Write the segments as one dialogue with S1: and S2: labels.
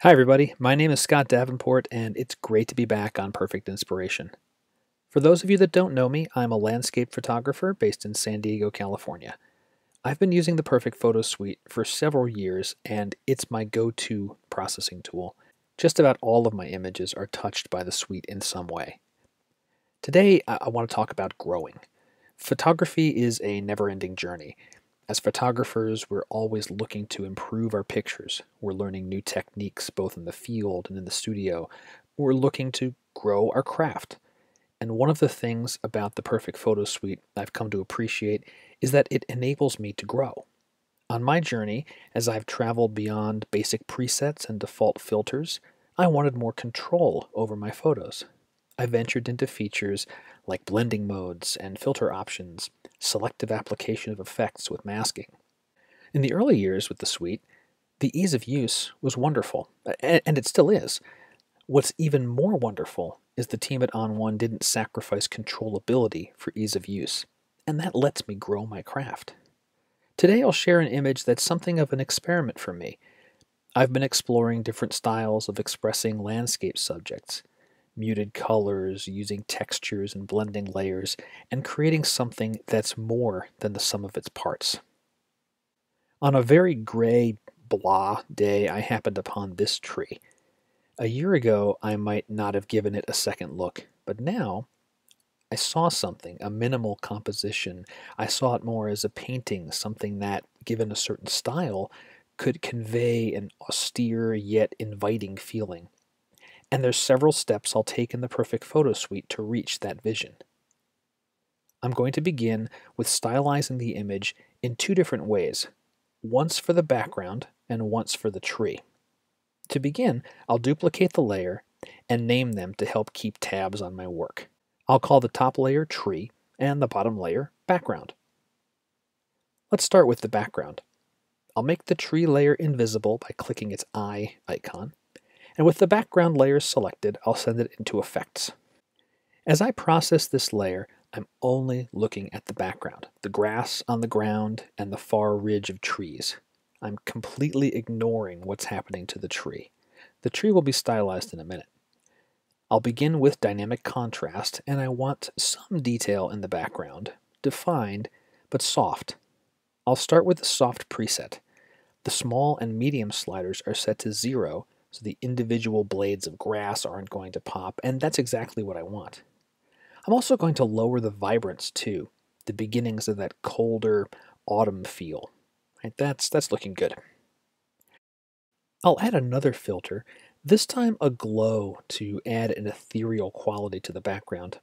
S1: Hi, everybody. My name is Scott Davenport, and it's great to be back on Perfect Inspiration. For those of you that don't know me, I'm a landscape photographer based in San Diego, California. I've been using the Perfect Photo Suite for several years, and it's my go-to processing tool. Just about all of my images are touched by the suite in some way. Today, I want to talk about growing. Photography is a never-ending journey. As photographers, we're always looking to improve our pictures. We're learning new techniques both in the field and in the studio. We're looking to grow our craft. And one of the things about the Perfect Photo Suite I've come to appreciate is that it enables me to grow. On my journey, as I've traveled beyond basic presets and default filters, I wanted more control over my photos. I ventured into features like blending modes and filter options, selective application of effects with masking. In the early years with the suite, the ease of use was wonderful, and it still is. What's even more wonderful is the team at On1 didn't sacrifice controllability for ease of use, and that lets me grow my craft. Today I'll share an image that's something of an experiment for me. I've been exploring different styles of expressing landscape subjects, muted colors, using textures and blending layers, and creating something that's more than the sum of its parts. On a very gray, blah day, I happened upon this tree. A year ago, I might not have given it a second look, but now I saw something, a minimal composition. I saw it more as a painting, something that, given a certain style, could convey an austere yet inviting feeling. And there's several steps I'll take in the Perfect Photo Suite to reach that vision. I'm going to begin with stylizing the image in two different ways, once for the background and once for the tree. To begin, I'll duplicate the layer and name them to help keep tabs on my work. I'll call the top layer Tree and the bottom layer Background. Let's start with the background. I'll make the tree layer invisible by clicking its eye icon, and with the background layer selected, I'll send it into Effects. As I process this layer, I'm only looking at the background, the grass on the ground and the far ridge of trees. I'm completely ignoring what's happening to the tree. The tree will be stylized in a minute. I'll begin with dynamic contrast, and I want some detail in the background, defined but soft. I'll start with the soft preset. The small and medium sliders are set to 0, so the individual blades of grass aren't going to pop, and that's exactly what I want. I'm also going to lower the vibrance too, the beginnings of that colder autumn feel. Right, that's looking good. I'll add another filter, this time a glow to add an ethereal quality to the background.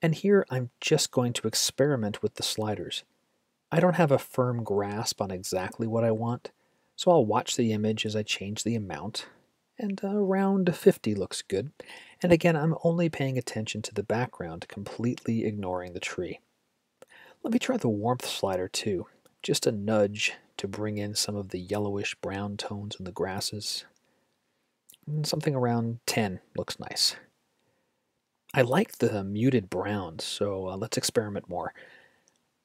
S1: And here I'm just going to experiment with the sliders. I don't have a firm grasp on exactly what I want, so I'll watch the image as I change the amount, and around 50 looks good. And again, I'm only paying attention to the background, completely ignoring the tree. Let me try the warmth slider too, just a nudge to bring in some of the yellowish brown tones in the grasses. Something around 10 looks nice. I like the muted browns, so let's experiment more.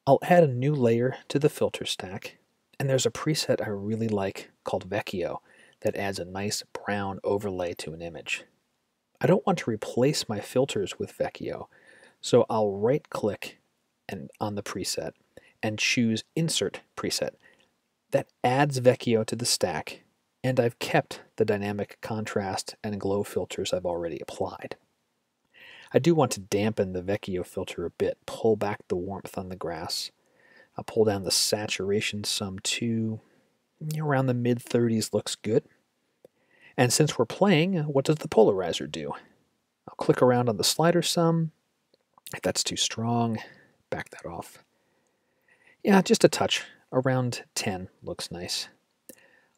S1: I'll add a new layer to the filter stack, and there's a preset I really like called Vecchio that adds a nice brown overlay to an image. I don't want to replace my filters with Vecchio, so I'll right-click on the preset and choose Insert Preset. That adds Vecchio to the stack, and I've kept the dynamic contrast and glow filters I've already applied. I do want to dampen the Vecchio filter a bit, pull back the warmth on the grass. I'll pull down the saturation some too. Around the mid-30s looks good. And since we're playing, what does the polarizer do? I'll click around on the slider some. If that's too strong, back that off. Yeah, just a touch. Around 10 looks nice.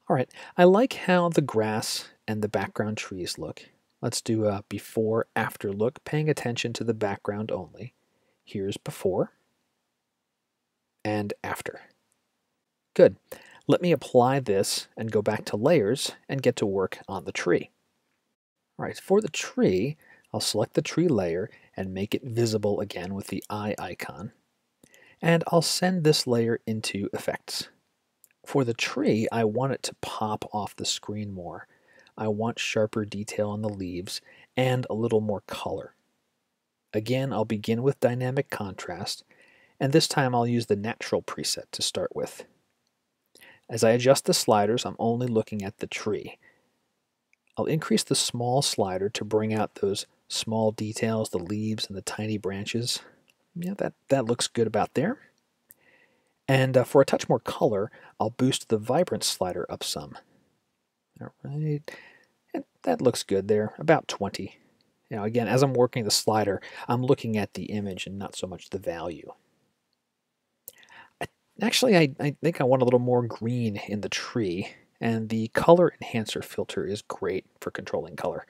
S1: All right, I like how the grass and the background trees look. Let's do a before-after look, paying attention to the background only. Here's before and after. Good. Let me apply this and go back to layers and get to work on the tree. All right, for the tree, I'll select the tree layer and make it visible again with the eye icon. And I'll send this layer into Effects. For the tree, I want it to pop off the screen more. I want sharper detail on the leaves and a little more color. Again, I'll begin with dynamic contrast, and this time I'll use the natural preset to start with. As I adjust the sliders, I'm only looking at the tree. I'll increase the small slider to bring out those small details, the leaves and the tiny branches. Yeah, that looks good about there. And for a touch more color, I'll boost the vibrance slider up some. All right, and that looks good there, about 20. Now again, as I'm working the slider, I'm looking at the image and not so much the value. Actually, I think I want a little more green in the tree, and the color enhancer filter is great for controlling color.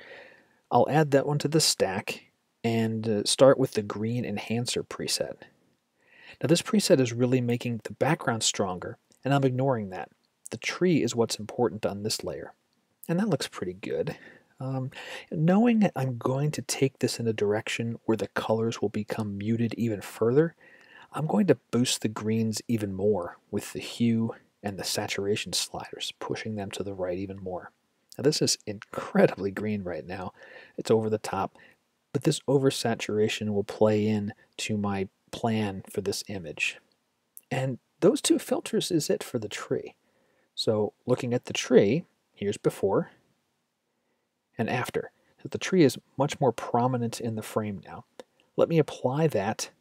S1: I'll add that one to the stack and start with the green enhancer preset. Now this preset is really making the background stronger, and I'm ignoring that. The tree is what's important on this layer, and that looks pretty good. Knowing that I'm going to take this in a direction where the colors will become muted even further, I'm going to boost the greens even more with the hue and the saturation sliders, pushing them to the right even more. Now this is incredibly green right now. It's over the top, but this oversaturation will play in to my plan for this image. And those two filters is it for the tree. So looking at the tree, here's before and after. So the tree is much more prominent in the frame now. Let me apply that,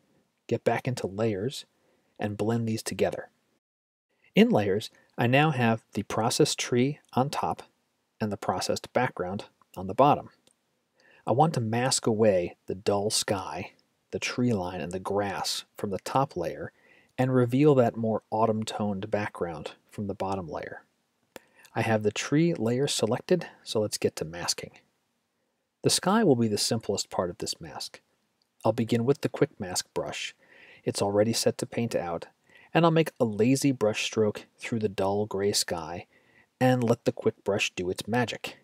S1: get back into layers, and blend these together. In layers, I now have the processed tree on top and the processed background on the bottom. I want to mask away the dull sky, the tree line, and the grass from the top layer and reveal that more autumn-toned background from the bottom layer. I have the tree layer selected, so let's get to masking. The sky will be the simplest part of this mask. I'll begin with the quick mask brush. It's already set to paint out, and I'll make a lazy brush stroke through the dull gray sky and let the quick brush do its magic.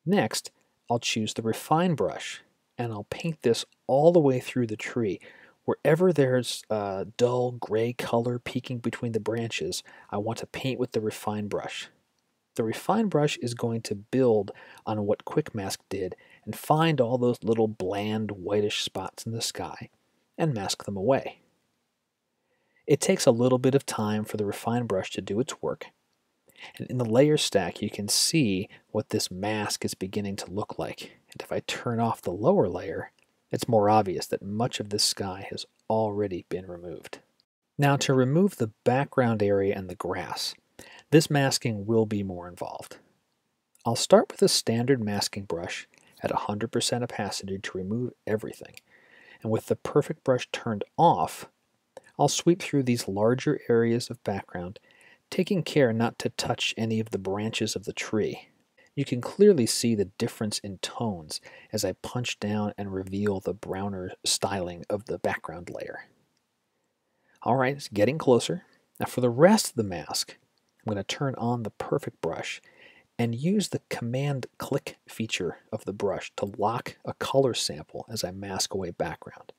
S1: Next, I'll choose the refine brush, and I'll paint this all the way through the tree. Wherever there's a dull gray color peeking between the branches, I want to paint with the refine brush. The refine brush is going to build on what quick mask did and find all those little bland whitish spots in the sky and mask them away. It takes a little bit of time for the refine brush to do its work, and in the layer stack you can see what this mask is beginning to look like. And if I turn off the lower layer, it's more obvious that much of this sky has already been removed. Now to remove the background area and the grass, this masking will be more involved. I'll start with a standard masking brush at 100% opacity to remove everything, and with the perfect brush turned off, I'll sweep through these larger areas of background, taking care not to touch any of the branches of the tree. You can clearly see the difference in tones as I punch down and reveal the browner styling of the background layer. Alright, it's getting closer. Now for the rest of the mask, I'm going to turn on the perfect brush and use the command click feature of the brush to lock a color sample as I mask away background.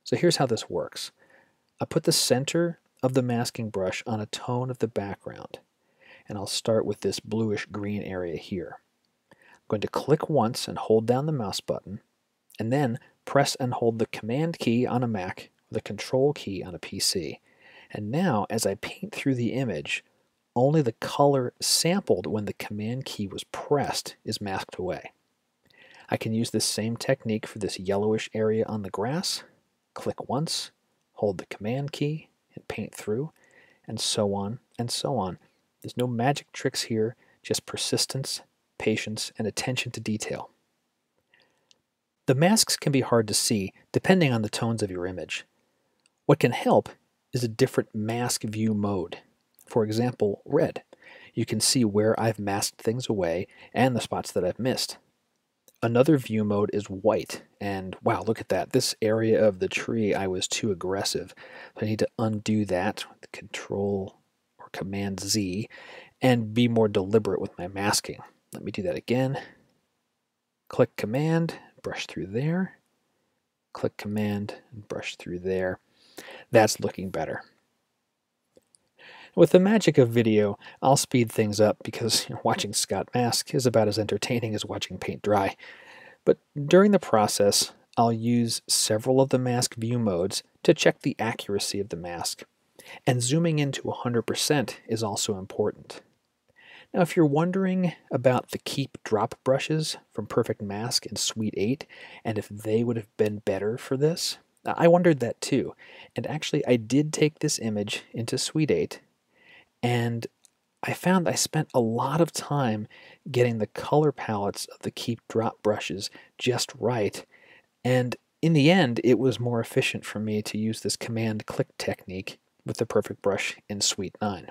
S1: So here's how this works. I put the center of the masking brush on a tone of the background, and I'll start with this bluish green area here. I'm going to click once and hold down the mouse button, and then press and hold the Command key on a Mac or the Control key on a PC. And now, as I paint through the image, only the color sampled when the Command key was pressed is masked away. I can use this same technique for this yellowish area on the grass. Click once, hold the Command key, and paint through, and so on and so on. There's no magic tricks here, just persistence, patience, and attention to detail. The masks can be hard to see depending on the tones of your image. What can help is a different mask view mode. For example, red. You can see where I've masked things away and the spots that I've missed. Another view mode is white, and wow, look at that. This area of the tree I was too aggressive. So I need to undo that with Control or Command Z and be more deliberate with my masking. Let me do that again. Click Command, brush through there. Click Command and brush through there. That's looking better. With the magic of video, I'll speed things up because watching Scott mask is about as entertaining as watching paint dry. But during the process, I'll use several of the mask view modes to check the accuracy of the mask, and zooming in to 100% is also important. Now, if you're wondering about the keep drop brushes from Perfect Mask in Suite 8 and if they would have been better for this, I wondered that too. And actually, I did take this image into Suite 8, and I found I spent a lot of time getting the color palettes of the keep drop brushes just right, and in the end, it was more efficient for me to use this command click technique with the Perfect Brush in Suite 9.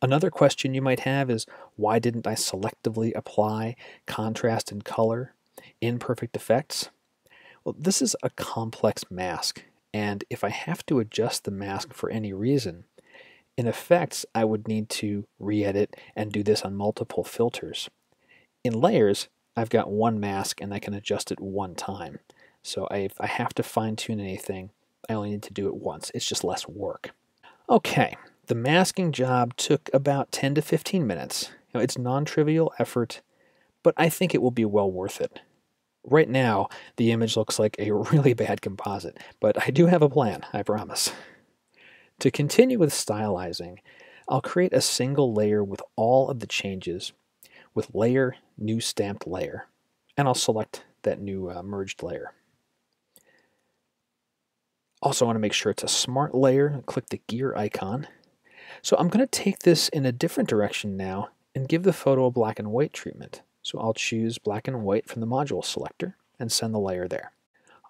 S1: Another question you might have is, why didn't I selectively apply contrast and color in Perfect Effects? Well, this is a complex mask, and if I have to adjust the mask for any reason, in Effects I would need to re-edit and do this on multiple filters. In Layers, I've got one mask and I can adjust it one time. So if I have to fine-tune anything, I only need to do it once. It's just less work. Okay, the masking job took about 10 to 15 minutes. It's non-trivial effort, but I think it will be well worth it. Right now, the image looks like a really bad composite, but I do have a plan, I promise. To continue with stylizing, I'll create a single layer with all of the changes with Layer, New Stamped Layer, and I'll select that new merged layer. Also, I want to make sure it's a smart layer and click the gear icon. So I'm going to take this in a different direction now and give the photo a black and white treatment. So I'll choose black and white from the module selector and send the layer there.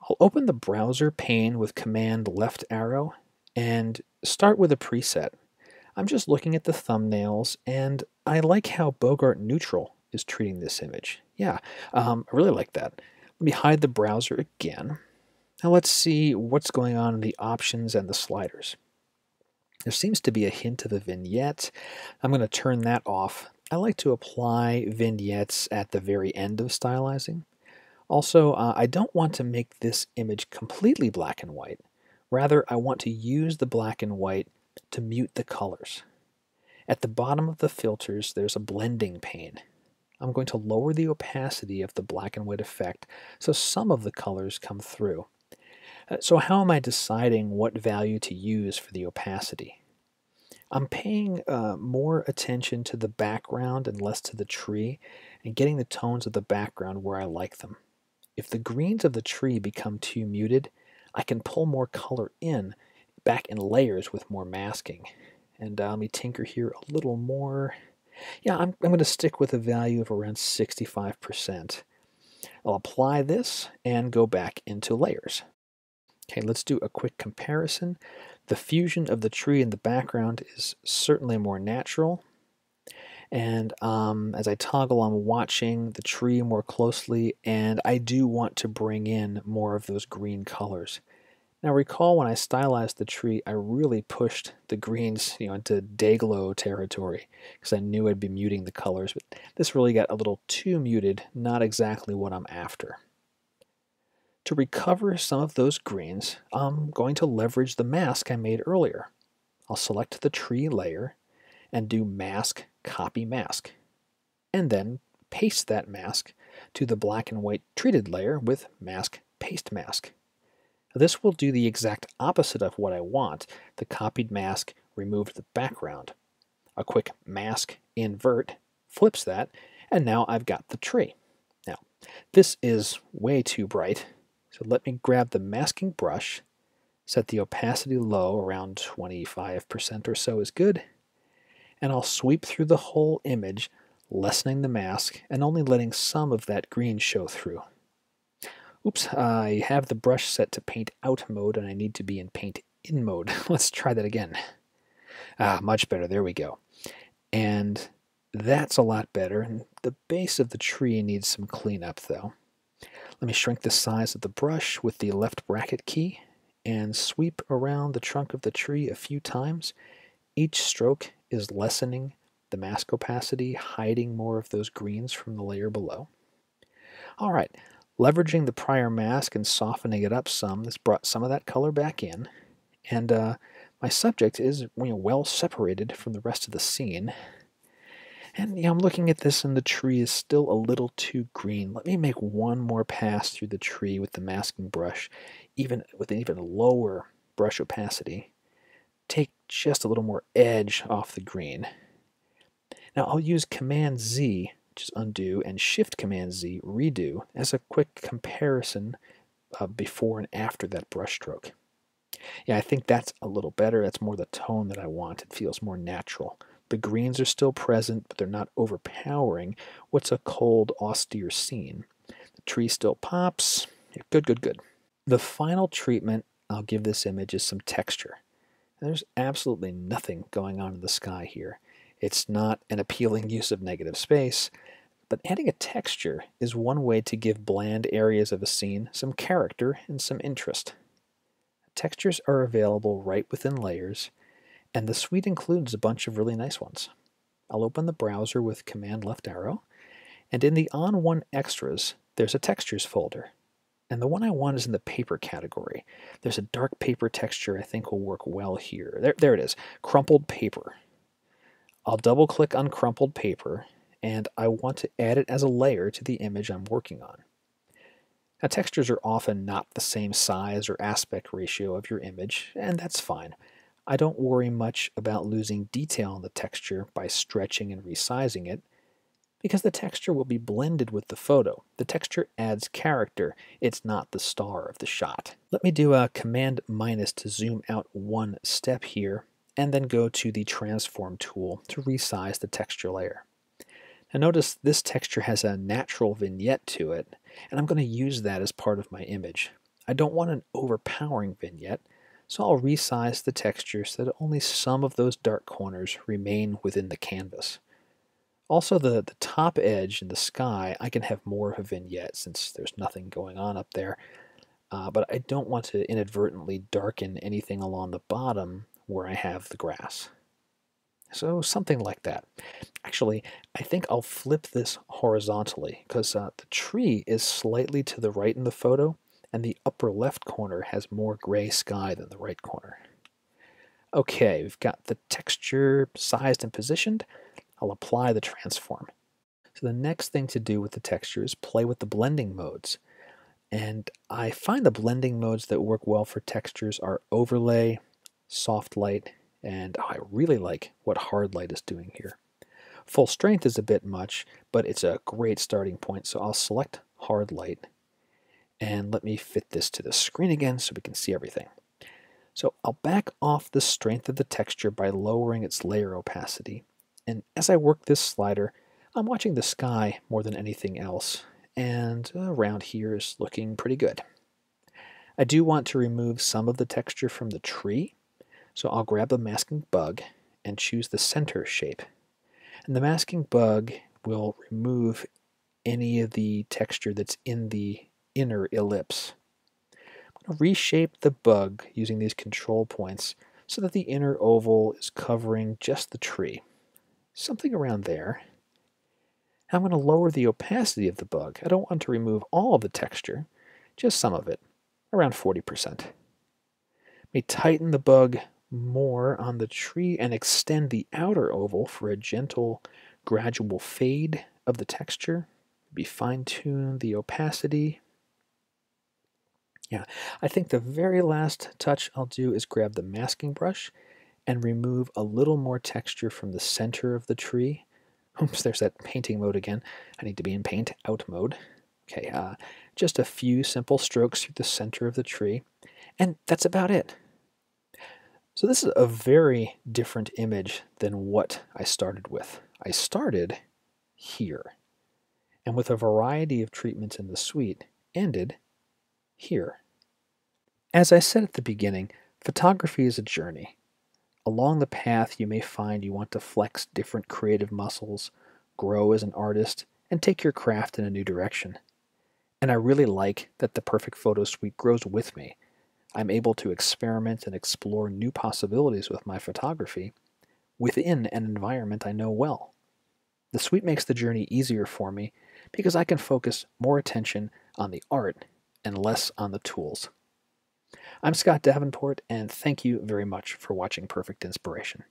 S1: I'll open the browser pane with command left arrow and start with a preset. I'm just looking at the thumbnails, and I like how Bogart Neutral is treating this image. Yeah, I really like that. Let me hide the browser again. Now let's see what's going on in the options and the sliders. There seems to be a hint of a vignette. I'm going to turn that off. I like to apply vignettes at the very end of stylizing. Also, I don't want to make this image completely black and white. Rather, I want to use the black and white to mute the colors. At the bottom of the filters, there's a blending pane. I'm going to lower the opacity of the black and white effect so some of the colors come through. So how am I deciding what value to use for the opacity? I'm paying more attention to the background and less to the tree, and getting the tones of the background where I like them. If the greens of the tree become too muted, I can pull more color in back in layers with more masking. And let me tinker here a little more. Yeah, I'm going to stick with a value of around 65%. I'll apply this and go back into layers. Okay, let's do a quick comparison. The fusion of the tree in the background is certainly more natural. And as I toggle, I'm watching the tree more closely, and I do want to bring in more of those green colors. Now recall when I stylized the tree, I really pushed the greens into Dayglow territory because I knew I'd be muting the colors, but this really got a little too muted, not exactly what I'm after. To recover some of those greens, I'm going to leverage the mask I made earlier. I'll select the tree layer and do Mask, Copy Mask, and then paste that mask to the black and white treated layer with Mask, Paste Mask. This will do the exact opposite of what I want. The copied mask removed the background. A quick Mask, Invert flips that, and now I've got the tree. Now, this is way too bright. So let me grab the masking brush, set the opacity low, around 25% or so is good, and I'll sweep through the whole image, lessening the mask and only letting some of that green show through. Oops, I have the brush set to paint out mode and I need to be in paint in mode. Let's try that again. Much better, there we go. And that's a lot better, and the base of the tree needs some cleanup though. Let me shrink the size of the brush with the left bracket key and sweep around the trunk of the tree a few times. Each stroke is lessening the mask opacity, hiding more of those greens from the layer below. All right, leveraging the prior mask and softening it up some, this brought some of that color back in. And My subject is well separated from the rest of the scene. And I'm looking at this and the tree is still a little too green. Let me make one more pass through the tree with the masking brush, even with an even lower brush opacity. Take just a little more edge off the green. Now I'll use Command Z, which is undo, and Shift Command Z, redo, as a quick comparison before and after that brush stroke. Yeah, I think that's a little better. That's more the tone that I want. It feels more natural. The greens are still present, but they're not overpowering what's a cold, austere scene. The tree still pops. Yeah, good, good, good. The final treatment I'll give this image is some texture. There's absolutely nothing going on in the sky here. It's not an appealing use of negative space, but adding a texture is one way to give bland areas of a scene some character and some interest. Textures are available right within layers, and the suite includes a bunch of really nice ones. I'll open the browser with Command left arrow, and in the On One Extras, there's a Textures folder. And the one I want is in the paper category. There's a dark paper texture I think will work well here. There it is, crumpled paper. I'll double-click on crumpled paper, and I want to add it as a layer to the image I'm working on. Now, textures are often not the same size or aspect ratio of your image, and that's fine. I don't worry much about losing detail in the texture by stretching and resizing it, because the texture will be blended with the photo. The texture adds character. It's not the star of the shot. Let me do a Command minus to zoom out one step here, and then go to the Transform tool to resize the texture layer. Now notice this texture has a natural vignette to it, and I'm going to use that as part of my image. I don't want an overpowering vignette, so I'll resize the texture so that only some of those dark corners remain within the canvas. Also, the top edge in the sky, I can have more of a vignette since there's nothing going on up there, but I don't want to inadvertently darken anything along the bottom where I have the grass. So something like that. Actually, I think I'll flip this horizontally because the tree is slightly to the right in the photo, and the upper left corner has more gray sky than the right corner. Okay, we've got the texture sized and positioned. I'll apply the transform. So the next thing to do with the texture is play with the blending modes. And I find the blending modes that work well for textures are overlay, soft light, and I really like what hard light is doing here. Full strength is a bit much, but it's a great starting point, so I'll select hard light. And let me fit this to the screen again so we can see everything. So I'll back off the strength of the texture by lowering its layer opacity. And as I work this slider, I'm watching the sky more than anything else, and around here is looking pretty good. I do want to remove some of the texture from the tree, so I'll grab the masking bug and choose the center shape. And the masking bug will remove any of the texture that's in the inner ellipse. I'm going to reshape the bug using these control points so that the inner oval is covering just the tree. Something around there. I'm going to lower the opacity of the bug. I don't want to remove all of the texture, just some of it, around 40%. May tighten the bug more on the tree and extend the outer oval for a gentle, gradual fade of the texture. Be fine-tune the opacity. Yeah, I think the very last touch I'll do is grab the masking brush and remove a little more texture from the center of the tree. Oops, there's that painting mode again. I need to be in paint out mode. Okay, just a few simple strokes through the center of the tree, and that's about it. So this is a very different image than what I started with. I started here, and with a variety of treatments in the suite, ended here. As I said at the beginning, photography is a journey. Along the path, you may find you want to flex different creative muscles, grow as an artist, and take your craft in a new direction. And I really like that the Perfect Photo Suite grows with me. I'm able to experiment and explore new possibilities with my photography within an environment I know well. The suite makes the journey easier for me because I can focus more attention on the art and less on the tools. I'm Scott Davenport, and thank you very much for watching Perfect Inspiration.